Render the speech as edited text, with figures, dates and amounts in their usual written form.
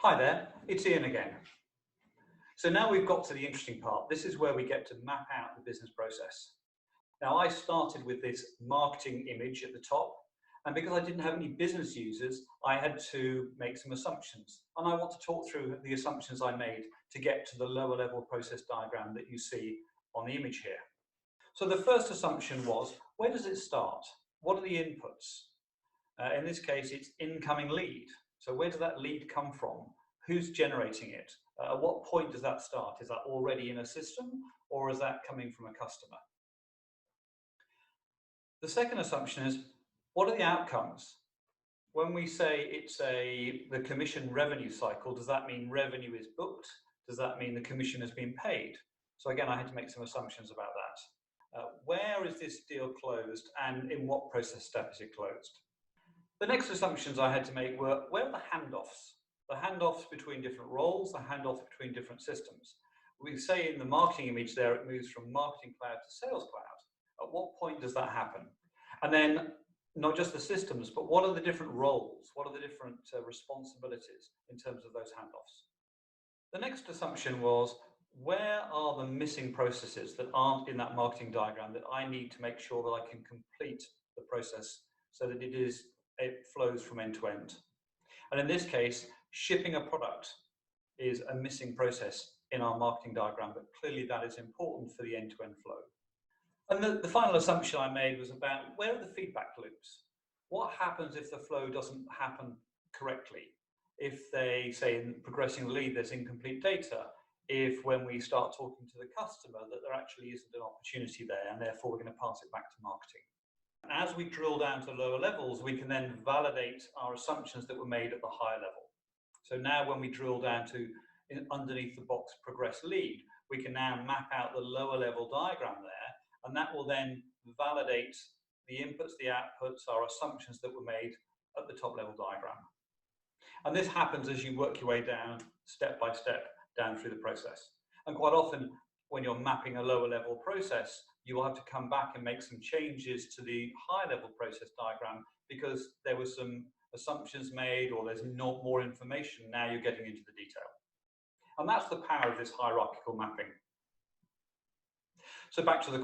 Hi there, it's Ian again. So now we've got to the interesting part. This is where we get to map out the business process. Now I started with this marketing image at the top, and because I didn't have any business users, I had to make some assumptions. And I want to talk through the assumptions I made to get to the lower level process diagram that you see on the image here. So the first assumption was, where does it start? What are the inputs? In this case, it's incoming lead. So where does that lead come from? Who's generating it? At what point does that start? Is that already in a system, or is that coming from a customer? The second assumption is, what are the outcomes? When we say it's the commission revenue cycle, does that mean revenue is booked? Does that mean the commission has been paid? So again, I had to make some assumptions about that. Where is this deal closed, and in what process step is it closed? The next assumptions I had to make were, where are the handoffs? The handoffs between different roles, the handoffs between different systems. We say in the marketing image there, it moves from Marketing Cloud to Sales Cloud. At what point does that happen? And then not just the systems, but what are the different roles? What are the different responsibilities in terms of those handoffs? The next assumption was, where are the missing processes that aren't in that marketing diagram that I need to make sure that I can complete the process so that it flows from end to end? And in this case, shipping a product is a missing process in our marketing diagram, but clearly that is important for the end-to-end flow. And the final assumption I made was about, where are the feedback loops? What happens if the flow doesn't happen correctly? If they say in progressing the lead, there's incomplete data. If when we start talking to the customer that there actually isn't an opportunity there, and therefore we're going to pass it back to marketing. As we drill down to lower levels, we can then validate our assumptions that were made at the higher level. So now when we drill down to underneath the box progress lead, we can now map out the lower level diagram there, and that will then validate the inputs, the outputs, our assumptions that were made at the top level diagram. And this happens as you work your way down, step by step, down through the process. And quite often, when you're mapping a lower level process, you will have to come back and make some changes to the high level process diagram because there were some assumptions made or there's not more information. Now you're getting into the detail. And that's the power of this hierarchical mapping. So back to the